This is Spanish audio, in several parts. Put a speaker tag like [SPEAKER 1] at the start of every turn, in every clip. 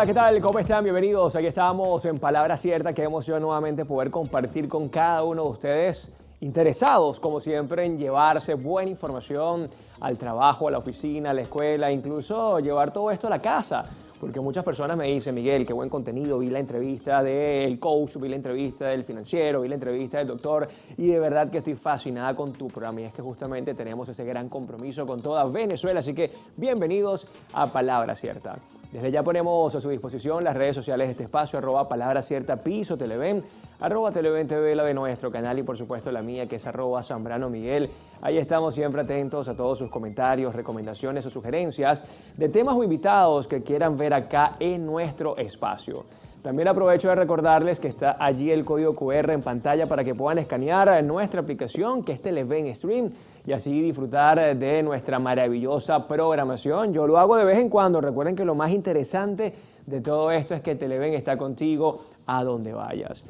[SPEAKER 1] Hola, ¿qué tal? ¿Cómo están? Bienvenidos. Aquí estamos en Palabra Cierta. Qué emoción nuevamente poder compartir con cada uno de ustedes interesados, como siempre, en llevarse buena información al trabajo, a la oficina, a la escuela, incluso llevar todo esto a la casa. Porque muchas personas me dicen, Miguel, qué buen contenido, vi la entrevista del coach, vi la entrevista del financiero, vi la entrevista del doctor y de verdad que estoy fascinada con tu programa y es que justamente tenemos ese gran compromiso con toda Venezuela, así que bienvenidos a Palabra Cierta. Desde ya ponemos a su disposición las redes sociales de este espacio, @Palabra Cierta, Piso Televen, @Televen TV, la de nuestro canal y por supuesto la mía que es @Zambrano Miguel. Ahí estamos siempre atentos a todos sus comentarios, recomendaciones o sugerencias de temas o invitados que quieran ver acá en nuestro espacio. También aprovecho de recordarles que está allí el código QR en pantalla para que puedan escanear nuestra aplicación que es Televen Stream y así disfrutar de nuestra maravillosa programación. Yo lo hago de vez en cuando. Recuerden que lo más interesante de todo esto es que Televen está contigo a donde vayas.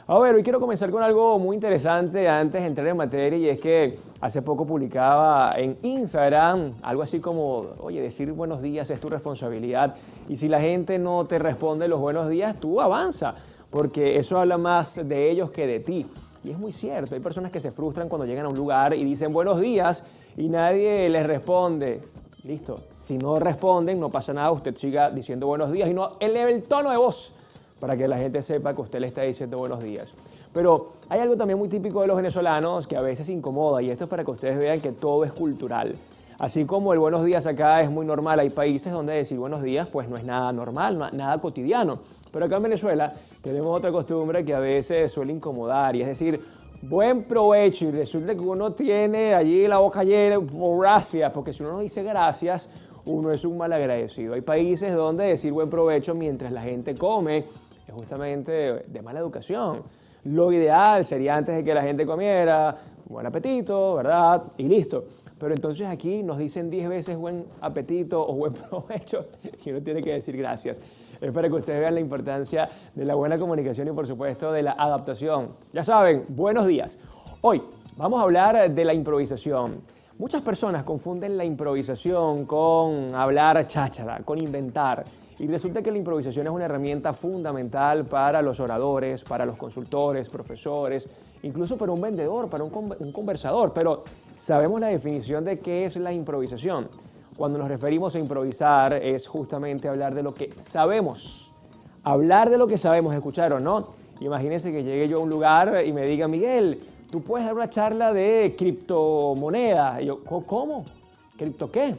[SPEAKER 1] A ver, hoy quiero comenzar con algo muy interesante antes de entrar en materia y es que hace poco publicaba en Instagram algo así como, oye, decir buenos días es tu responsabilidad y si la gente no te responde los buenos días, tú avanza, porque eso habla más de ellos que de ti. Y es muy cierto, hay personas que se frustran cuando llegan a un lugar y dicen buenos días y nadie les responde. Listo, si no responden no pasa nada, usted siga diciendo buenos días y no eleve el tono de voz para que la gente sepa que usted le está diciendo buenos días. Pero hay algo también muy típico de los venezolanos que a veces incomoda y esto es para que ustedes vean que todo es cultural. Así como el buenos días acá es muy normal, hay países donde decir buenos días pues no es nada normal, nada cotidiano. Pero acá en Venezuela tenemos otra costumbre que a veces suele incomodar y es decir, buen provecho y resulta que uno tiene allí la boca llena, gracias, porque si uno no dice gracias, uno es un mal agradecido. Hay países donde decir buen provecho mientras la gente come es justamente de mala educación. Lo ideal sería antes de que la gente comiera, buen apetito, ¿verdad? Y listo. Pero entonces aquí nos dicen 10 veces buen apetito o buen provecho y uno tiene que decir gracias. Es para que ustedes vean la importancia de la buena comunicación y por supuesto de la adaptación. Ya saben, buenos días. Hoy vamos a hablar de la improvisación. Muchas personas confunden la improvisación con hablar cháchara, con inventar. Y resulta que la improvisación es una herramienta fundamental para los oradores, para los consultores, profesores, incluso para un vendedor, para un conversador. Pero sabemos la definición de qué es la improvisación. Cuando nos referimos a improvisar es justamente hablar de lo que sabemos. Hablar de lo que sabemos, ¿escucharon, no? Imagínense que llegue yo a un lugar y me diga, Miguel, tú puedes dar una charla de criptomonedas. Y yo, ¿cómo? ¿Cripto qué?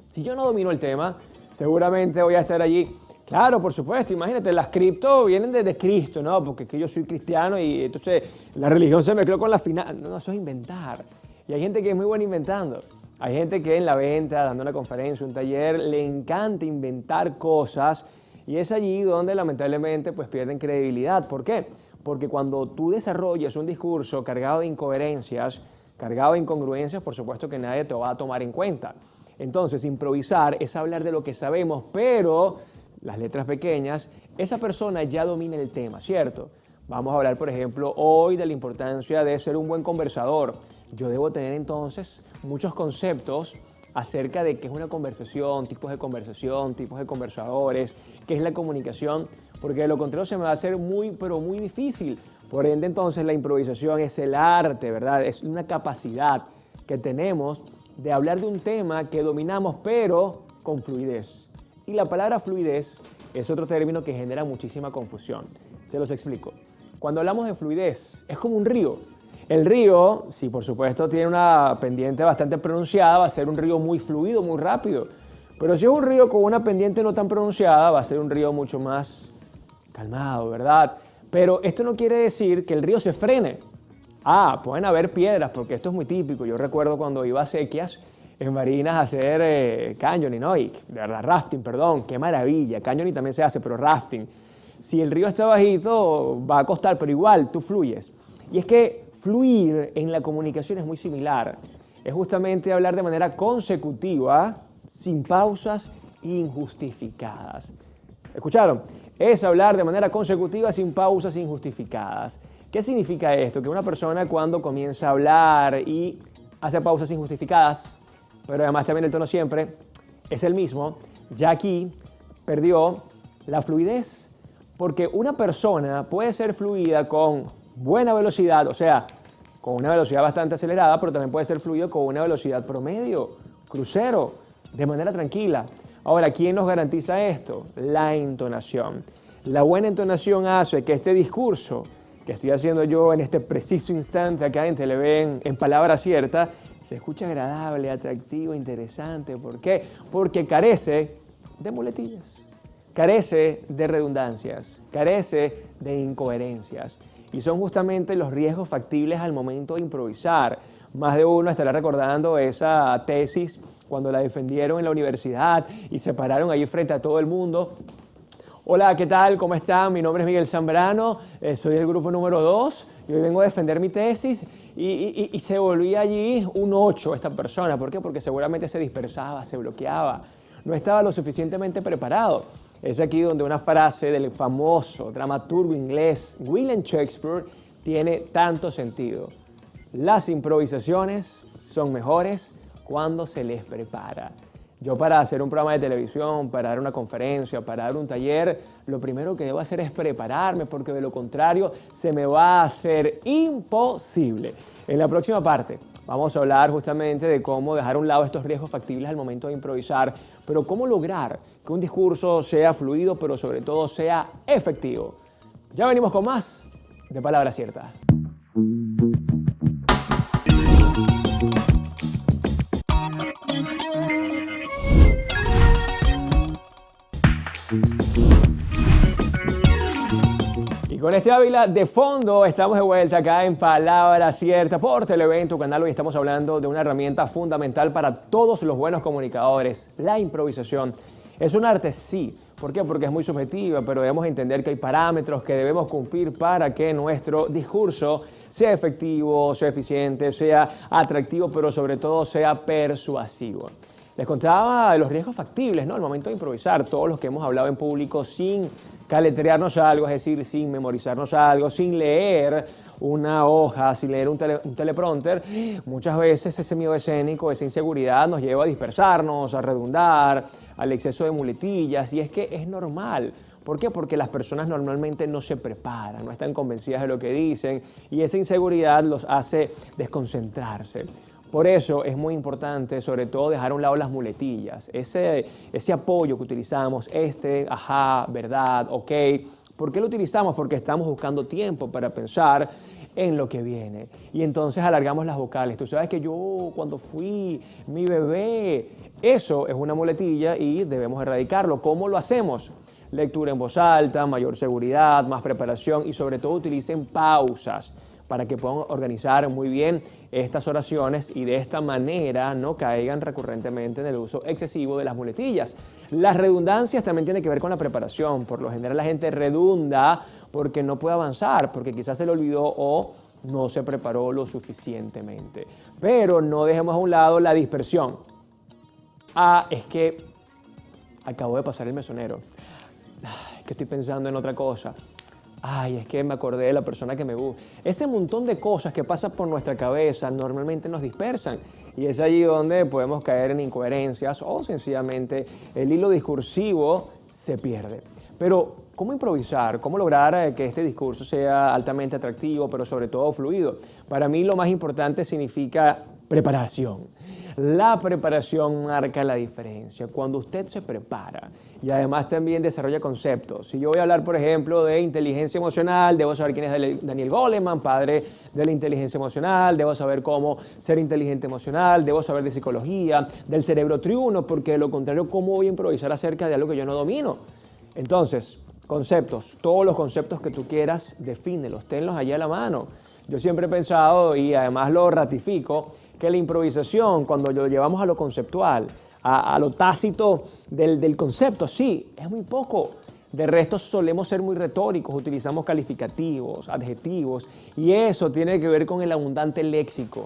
[SPEAKER 1] Si yo no domino el tema, seguramente voy a estar allí. Claro, por supuesto, imagínate, las cripto vienen desde Cristo, ¿no? Porque es que yo soy cristiano y entonces la religión se mezcló con la final. No, eso es inventar. Y hay gente que es muy buena inventando. Hay gente que en la venta, dando una conferencia, un taller, le encanta inventar cosas y es allí donde lamentablemente pues pierden credibilidad. ¿Por qué? Porque cuando tú desarrollas un discurso cargado de incoherencias, cargado de incongruencias, por supuesto que nadie te va a tomar en cuenta. Entonces, improvisar es hablar de lo que sabemos, pero las letras pequeñas, esa persona ya domina el tema, ¿cierto? Vamos a hablar, por ejemplo, hoy de la importancia de ser un buen conversador. Yo debo tener entonces muchos conceptos acerca de qué es una conversación, tipos de conversadores, qué es la comunicación, porque de lo contrario se me va a hacer muy, pero muy difícil. Por ende, entonces, la improvisación es el arte, ¿verdad? Es una capacidad que tenemos de hablar de un tema que dominamos, pero con fluidez. Y la palabra fluidez es otro término que genera muchísima confusión. Se los explico. Cuando hablamos de fluidez, es como un río. El río, si por supuesto tiene una pendiente bastante pronunciada, va a ser un río muy fluido, muy rápido. Pero si es un río con una pendiente no tan pronunciada, va a ser un río mucho más calmado, ¿verdad? Pero esto no quiere decir que el río se frene. Pueden haber piedras, porque esto es muy típico. Yo recuerdo cuando iba a Sequias, en Marinas, a hacer canyoning, ¿no? De verdad, rafting, perdón, qué maravilla. Canyoning también se hace, pero rafting. Si el río está bajito, va a costar, pero igual, tú fluyes. Y es que fluir en la comunicación es muy similar. Es justamente hablar de manera consecutiva, sin pausas injustificadas. ¿Escucharon? Es hablar de manera consecutiva, sin pausas injustificadas. ¿Qué significa esto? Que una persona cuando comienza a hablar y hace pausas injustificadas, pero además también el tono siempre es el mismo, ya aquí perdió La fluidez, porque una persona puede ser fluida con buena velocidad, o sea, con una velocidad bastante acelerada, pero también puede ser fluido con una velocidad promedio, crucero, de manera tranquila. Ahora, ¿quién nos garantiza esto? La entonación. La buena entonación hace que este discurso que estoy haciendo yo en este preciso instante acá en Televen, en Palabra Cierta, se escucha agradable, atractivo, interesante. ¿Por qué? Porque carece de muletillas, carece de redundancias, carece de incoherencias. Y son justamente los riesgos factibles al momento de improvisar. Más de uno estará recordando esa tesis cuando la defendieron en la universidad y se pararon allí frente a todo el mundo. Hola, ¿qué tal? ¿Cómo están? Mi nombre es Miguel Zambrano, soy del grupo número 2 y hoy vengo a defender mi tesis y se volvía allí un 8 esta persona. ¿Por qué? Porque seguramente se dispersaba, se bloqueaba, no estaba lo suficientemente preparado. Es aquí donde una frase del famoso dramaturgo inglés William Shakespeare tiene tanto sentido. Las improvisaciones son mejores cuando se les prepara. Yo para hacer un programa de televisión, para dar una conferencia, para dar un taller, lo primero que debo hacer es prepararme porque de lo contrario se me va a hacer imposible. En la próxima parte vamos a hablar justamente de cómo dejar a un lado estos riesgos factibles al momento de improvisar, pero cómo lograr que un discurso sea fluido, pero sobre todo sea efectivo. Ya venimos con más de Palabra Cierta. Y con este Ávila de fondo estamos de vuelta acá en Palabra Cierta por Televen, tu canal. Hoy estamos hablando de una herramienta fundamental para todos los buenos comunicadores, la improvisación. Es un arte, sí. ¿Por qué? Porque es muy subjetiva, pero debemos entender que hay parámetros que debemos cumplir para que nuestro discurso sea efectivo, sea eficiente, sea atractivo, pero sobre todo sea persuasivo. Les contaba de los riesgos factibles, ¿no? Al momento de improvisar, todos los que hemos hablado en público sin caletrearnos algo, es decir, sin memorizarnos algo, sin leer una hoja, sin leer un teleprompter, muchas veces ese miedo escénico, esa inseguridad nos lleva a dispersarnos, a redundar, al exceso de muletillas, y es que es normal. ¿Por qué? Porque las personas normalmente no se preparan, no están convencidas de lo que dicen, y esa inseguridad los hace desconcentrarse. Por eso es muy importante, sobre todo, dejar a un lado las muletillas, ese apoyo que utilizamos, ajá, verdad, ok. ¿Por qué lo utilizamos? Porque estamos buscando tiempo para pensar en lo que viene. Y entonces alargamos las vocales. Tú sabes que yo cuando fui mi bebé, eso es una muletilla y debemos erradicarlo. ¿Cómo lo hacemos? Lectura en voz alta, mayor seguridad, más preparación y sobre todo utilicen pausas para que puedan organizar muy bien estas oraciones y de esta manera no caigan recurrentemente en el uso excesivo de las muletillas. Las redundancias también tienen que ver con la preparación. Por lo general la gente redunda porque no puede avanzar, porque quizás se le olvidó o no se preparó lo suficientemente. Pero no dejemos a un lado la dispersión. Es que acabo de pasar el mesonero. Es que estoy pensando en otra cosa. Es que me acordé de la persona que me gusta. Ese montón de cosas que pasan por nuestra cabeza normalmente nos dispersan y es allí donde podemos caer en incoherencias o sencillamente el hilo discursivo se pierde. Pero, ¿cómo improvisar? ¿Cómo lograr que este discurso sea altamente atractivo, pero sobre todo fluido? Para mí lo más importante significa preparación. La preparación marca la diferencia. Cuando usted se prepara y además también desarrolla conceptos. Si yo voy a hablar, por ejemplo, de inteligencia emocional, debo saber quién es Daniel Goleman, padre de la inteligencia emocional, debo saber cómo ser inteligente emocional, debo saber de psicología, del cerebro triuno, porque de lo contrario, ¿cómo voy a improvisar acerca de algo que yo no domino? Entonces, conceptos, todos los conceptos que tú quieras, defínelos, tenlos allá a la mano. Yo siempre he pensado, y además lo ratifico, que la improvisación, cuando lo llevamos a lo conceptual, a lo tácito del concepto, sí, es muy poco. De resto solemos ser muy retóricos, utilizamos calificativos, adjetivos, y eso tiene que ver con el abundante léxico.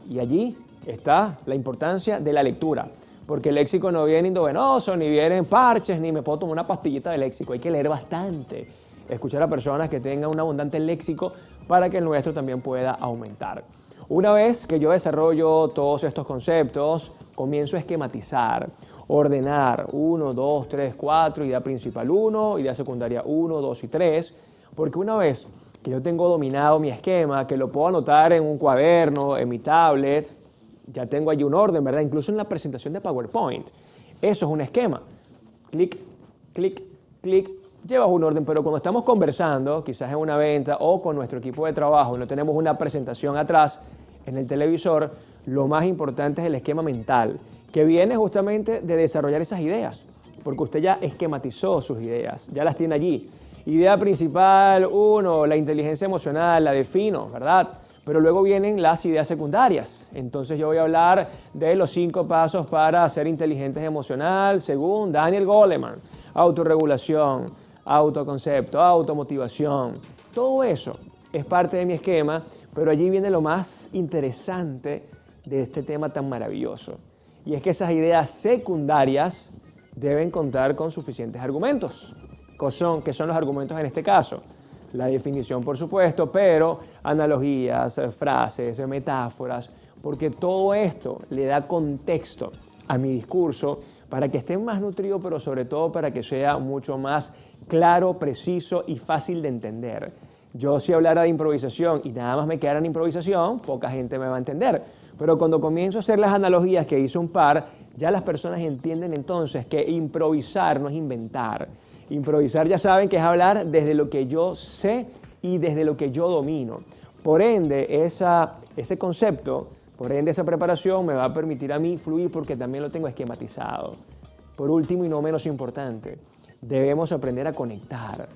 [SPEAKER 1] Y allí está la importancia de la lectura, porque el léxico no viene endovenoso, ni viene en parches, ni me puedo tomar una pastillita de léxico, hay que leer bastante, escuchar a personas que tengan un abundante léxico para que el nuestro también pueda aumentar. Una vez que yo desarrollo todos estos conceptos, comienzo a esquematizar. ordenar 1, 2, 3, 4, idea principal 1, idea secundaria 1, 2 y 3, porque una vez que yo tengo dominado mi esquema, que lo puedo anotar en un cuaderno, en mi tablet, ya tengo allí un orden, ¿verdad? Incluso en la presentación de PowerPoint. Eso es un esquema. Clic, clic, clic, llevas un orden, pero cuando estamos conversando, quizás en una venta o con nuestro equipo de trabajo, no tenemos una presentación atrás en el televisor, lo más importante es el esquema mental, que viene justamente de desarrollar esas ideas, porque usted ya esquematizó sus ideas, ya las tiene allí. Idea principal, 1, la inteligencia emocional, la defino, ¿verdad? Pero luego vienen las ideas secundarias. Entonces yo voy a hablar de los 5 pasos para ser inteligentes emocional, según Daniel Goleman. Autorregulación, autoconcepto, automotivación. Todo eso es parte de mi esquema, pero allí viene lo más interesante de este tema tan maravilloso. Y es que esas ideas secundarias deben contar con suficientes argumentos. ¿Qué son los argumentos en este caso? La definición, por supuesto, pero analogías, frases, metáforas, porque todo esto le da contexto a mi discurso para que esté más nutrido, pero sobre todo para que sea mucho más claro, preciso y fácil de entender. Yo si hablara de improvisación y nada más me quedara en improvisación, poca gente me va a entender. Pero cuando comienzo a hacer las analogías que hice un par, ya las personas entienden entonces que improvisar no es inventar. Improvisar ya saben que es hablar desde lo que yo sé y desde lo que yo domino. Por ende, ese concepto, por ende esa preparación me va a permitir a mí fluir porque también lo tengo esquematizado. Por último y no menos importante, debemos aprender a conectar.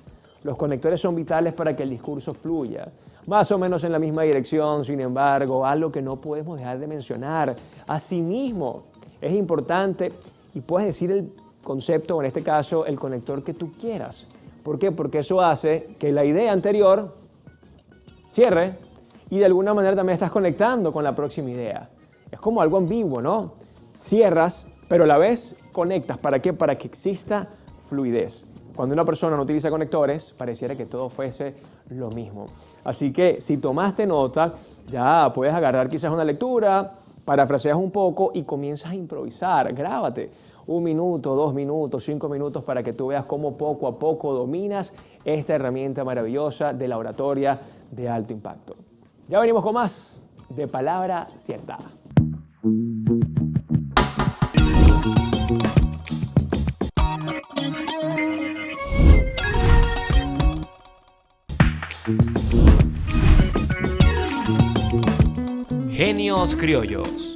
[SPEAKER 1] Los conectores son vitales para que el discurso fluya, más o menos en la misma dirección, sin embargo, algo que no podemos dejar de mencionar. Asimismo, es importante y puedes decir el concepto, o en este caso, el conector que tú quieras. ¿Por qué? Porque eso hace que la idea anterior cierre y de alguna manera también estás conectando con la próxima idea. Es como algo ambiguo, ¿no? Cierras, pero a la vez conectas. ¿Para qué? Para que exista fluidez. Cuando una persona no utiliza conectores, pareciera que todo fuese lo mismo. Así que si tomaste nota, ya puedes agarrar quizás una lectura, parafraseas un poco y comienzas a improvisar. Grábate 1 minuto, 2 minutos, 5 minutos para que tú veas cómo poco a poco dominas esta herramienta maravillosa de la oratoria de alto impacto. Ya venimos con más de Palabra Cierta.
[SPEAKER 2] Genios criollos.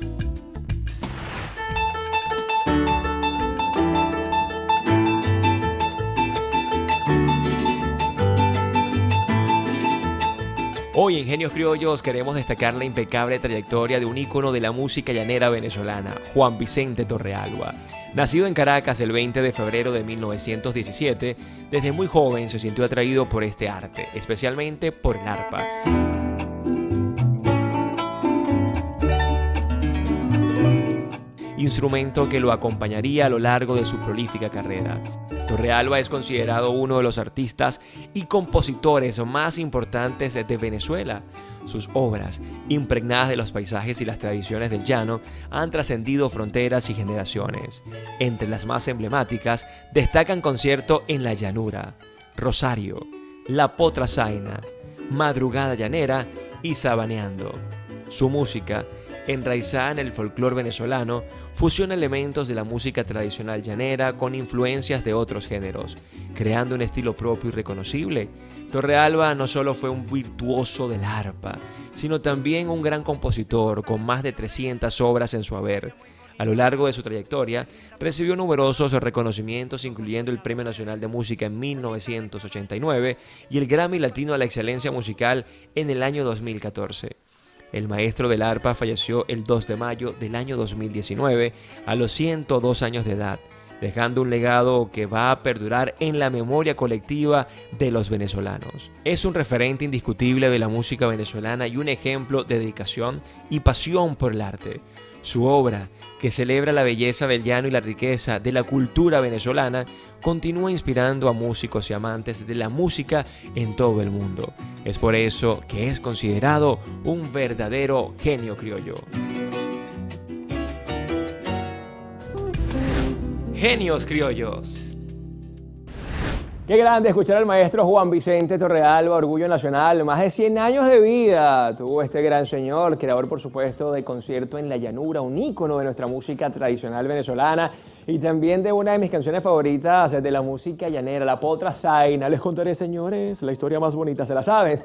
[SPEAKER 2] Hoy en Genios Criollos queremos destacar la impecable trayectoria de un ícono de la música llanera venezolana, Juan Vicente Torrealba. Nacido en Caracas el 20 de febrero de 1917, desde muy joven se sintió atraído por este arte, especialmente por el arpa. Instrumento que lo acompañaría a lo largo de su prolífica carrera. Torrealba es considerado uno de los artistas y compositores más importantes de Venezuela. Sus obras, impregnadas de los paisajes y las tradiciones del llano, han trascendido fronteras y generaciones. Entre las más emblemáticas destacan Concierto en la Llanura, Rosario, La Potra Zaina, Madrugada Llanera y Sabaneando. Su música, enraizada en el folclore venezolano, fusiona elementos de la música tradicional llanera con influencias de otros géneros, creando un estilo propio y reconocible. Torrealba no solo fue un virtuoso del arpa, sino también un gran compositor con más de 300 obras en su haber. A lo largo de su trayectoria, recibió numerosos reconocimientos, incluyendo el Premio Nacional de Música en 1989 y el Grammy Latino a la Excelencia Musical en el año 2014. El maestro del arpa falleció el 2 de mayo del año 2019 a los 102 años de edad, dejando un legado que va a perdurar en la memoria colectiva de los venezolanos. Es un referente indiscutible de la música venezolana y un ejemplo de dedicación y pasión por el arte. Su obra, que celebra la belleza del llano y la riqueza de la cultura venezolana, continúa inspirando a músicos y amantes de la música en todo el mundo. Es por eso que es considerado un verdadero genio criollo. Genios Criollos.
[SPEAKER 1] Qué grande escuchar al maestro Juan Vicente Torrealba, orgullo nacional. Más de 100 años de vida tuvo este gran señor, creador, por supuesto, de Concierto en la Llanura, un ícono de nuestra música tradicional venezolana y también de una de mis canciones favoritas de la música llanera, La Potra Zaina. Les contaré, señores, la historia más bonita, ¿se la saben?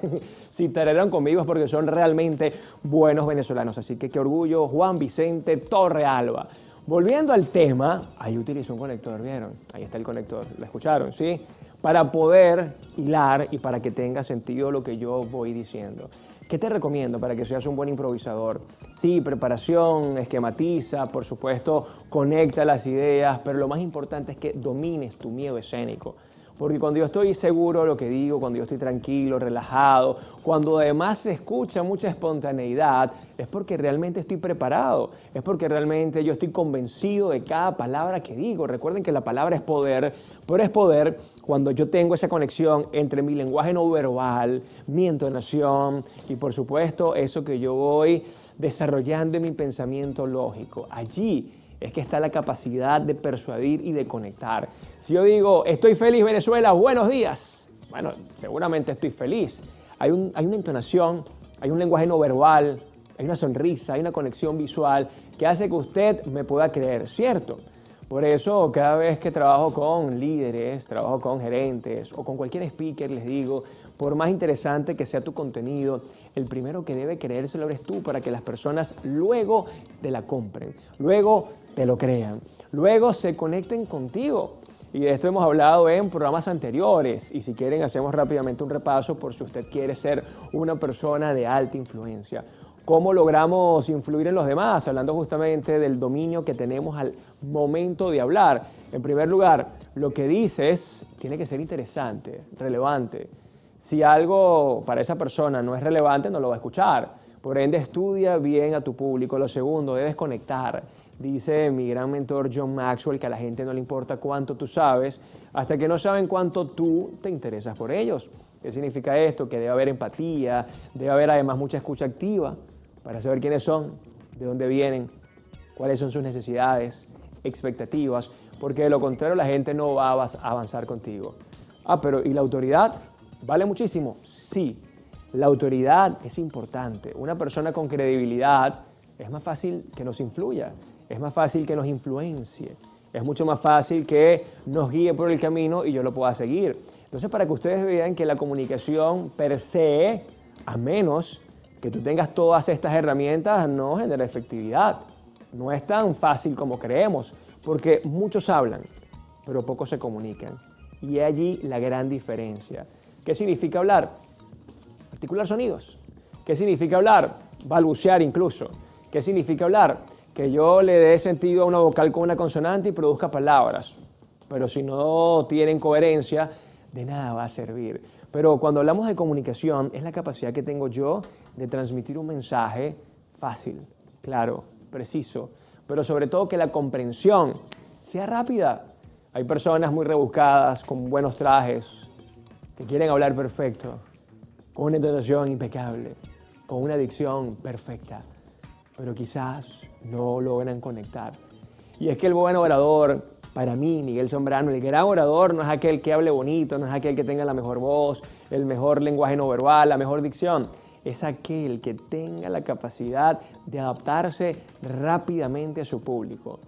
[SPEAKER 1] Si tararearon conmigo es porque son realmente buenos venezolanos. Así que qué orgullo, Juan Vicente Torrealba. Volviendo al tema, ahí utilizó un conector, ¿vieron? Ahí está el conector, ¿lo escucharon? ¿Sí? Para poder hilar y para que tenga sentido lo que yo voy diciendo. ¿Qué te recomiendo para que seas un buen improvisador? Sí, preparación, esquematiza, por supuesto, conecta las ideas, pero lo más importante es que domines tu miedo escénico. Porque cuando yo estoy seguro de lo que digo, cuando yo estoy tranquilo, relajado, cuando además se escucha mucha espontaneidad, es porque realmente estoy preparado, es porque realmente yo estoy convencido de cada palabra que digo. Recuerden que la palabra es poder, pero es poder cuando yo tengo esa conexión entre mi lenguaje no verbal, mi entonación y por supuesto eso que yo voy desarrollando en mi pensamiento lógico. Allí es que está la capacidad de persuadir y de conectar. Si yo digo, estoy feliz Venezuela, buenos días, bueno, seguramente estoy feliz. Hay una entonación, hay un lenguaje no verbal, hay una sonrisa, hay una conexión visual que hace que usted me pueda creer, ¿cierto? Por eso, cada vez que trabajo con líderes, trabajo con gerentes o con cualquier speaker, les digo, por más interesante que sea tu contenido, el primero que debe creérselo eres tú para que las personas luego te la compren, luego te lo crean, luego se conecten contigo. Y de esto hemos hablado en programas anteriores y si quieren hacemos rápidamente un repaso por si usted quiere ser una persona de alta influencia. ¿Cómo logramos influir en los demás? Hablando justamente del dominio que tenemos al momento de hablar. En primer lugar, lo que dices tiene que ser interesante, relevante. Si algo para esa persona no es relevante, no lo va a escuchar. Por ende, estudia bien a tu público. Lo segundo, debes conectar. Dice mi gran mentor John Maxwell que a la gente no le importa cuánto tú sabes, hasta que no saben cuánto tú te interesas por ellos. ¿Qué significa esto? Que debe haber empatía, debe haber además mucha escucha activa para saber quiénes son, de dónde vienen, cuáles son sus necesidades, expectativas, porque de lo contrario la gente no va a avanzar contigo. Pero ¿y la autoridad? ¿Vale muchísimo? Sí, la autoridad es importante. Una persona con credibilidad es más fácil que nos influya, es más fácil que nos influencie, es mucho más fácil que nos guíe por el camino y yo lo pueda seguir. Entonces, para que ustedes vean que la comunicación per se, a menos que tú tengas todas estas herramientas, no genera efectividad. No es tan fácil como creemos, porque muchos hablan, pero pocos se comunican. Y es allí la gran diferencia. ¿Qué significa hablar? Articular sonidos. ¿Qué significa hablar? Balbucear incluso. ¿Qué significa hablar? Que yo le dé sentido a una vocal con una consonante y produzca palabras. Pero si no tienen coherencia, de nada va a servir. Pero cuando hablamos de comunicación, es la capacidad que tengo yo de transmitir un mensaje fácil, claro, preciso, pero sobre todo que la comprensión sea rápida. Hay personas muy rebuscadas, con buenos trajes, que quieren hablar perfecto, con una entonación impecable, con una dicción perfecta, pero quizás no logran conectar. Y es que el buen orador, para mí, Miguel Zambrano, el gran orador no es aquel que hable bonito, no es aquel que tenga la mejor voz, el mejor lenguaje no verbal, la mejor dicción. Es aquel que tenga la capacidad de adaptarse rápidamente a su público.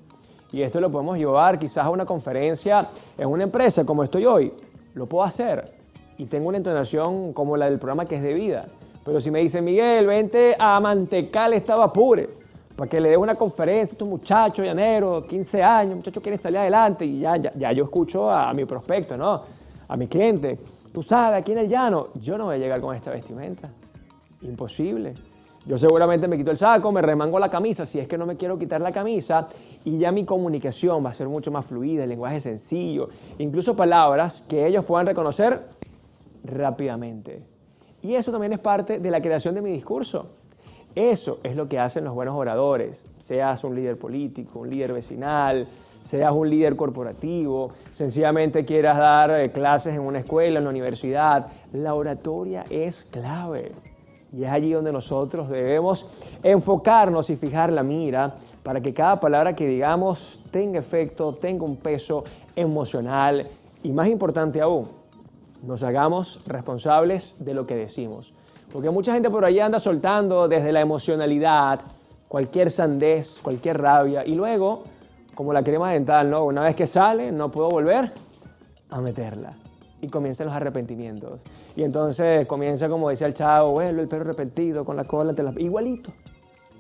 [SPEAKER 1] Y esto lo podemos llevar quizás a una conferencia en una empresa como estoy hoy. Lo puedo hacer y tengo una entonación como la del programa que es de vida. Pero si me dicen, Miguel, vente a Mantecal, estaba Apure, para que le dé una conferencia a estos muchachos llaneros, 15 años, muchachos quieren salir adelante y ya yo escucho a mi prospecto, ¿no? A mi cliente. Tú sabes, aquí en el llano, yo no voy a llegar con esta vestimenta. Imposible. Yo seguramente me quito el saco, me remango la camisa, si es que no me quiero quitar la camisa, y ya mi comunicación va a ser mucho más fluida, el lenguaje sencillo, incluso palabras que ellos puedan reconocer rápidamente. Y eso también es parte de la creación de mi discurso. Eso es lo que hacen los buenos oradores, seas un líder político, un líder vecinal, seas un líder corporativo, sencillamente quieras dar clases en una escuela, en la universidad. La oratoria es clave. Y es allí donde nosotros debemos enfocarnos y fijar la mira para que cada palabra que digamos tenga efecto, tenga un peso emocional y, más importante aún, nos hagamos responsables de lo que decimos. Porque mucha gente por ahí anda soltando desde la emocionalidad cualquier sandez, cualquier rabia y luego, como la crema dental, ¿no? Una vez que sale, no puedo volver a meterla. Y comienzan los arrepentimientos. Y entonces comienza, como decía el Chavo, bueno, el perro arrepentido con la cola entre las... Igualito.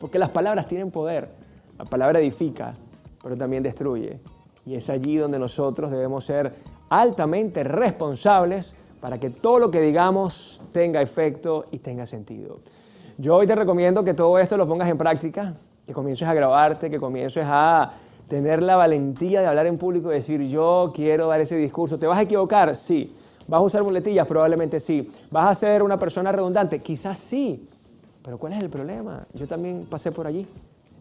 [SPEAKER 1] Porque las palabras tienen poder. La palabra edifica, pero también destruye. Y es allí donde nosotros debemos ser altamente responsables para que todo lo que digamos tenga efecto y tenga sentido. Yo hoy te recomiendo que todo esto lo pongas en práctica, que comiences a grabarte, que comiences a tener la valentía de hablar en público y decir, yo quiero dar ese discurso. ¿Te vas a equivocar? Sí. ¿Vas a usar muletillas? Probablemente sí. ¿Vas a ser una persona redundante? Quizás sí. Pero ¿cuál es el problema? Yo también pasé por allí.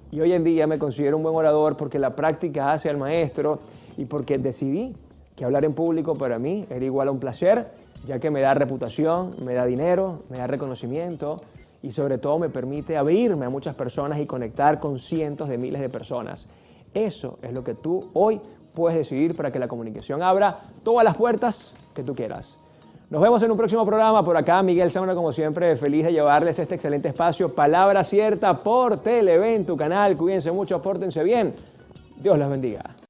[SPEAKER 1] Y hoy en día me considero un buen orador porque la práctica hace al maestro y porque decidí que hablar en público para mí era igual a un placer, ya que me da reputación, me da dinero, me da reconocimiento y sobre todo me permite abrirme a muchas personas y conectar con cientos de miles de personas. Eso es lo que tú hoy puedes decidir para que la comunicación abra todas las puertas que tú quieras. Nos vemos en un próximo programa. Por acá, Miguel Zamora, como siempre, feliz de llevarles este excelente espacio. Palabra Cierta por Televen, tu canal. Cuídense mucho, pórtense bien. Dios los bendiga.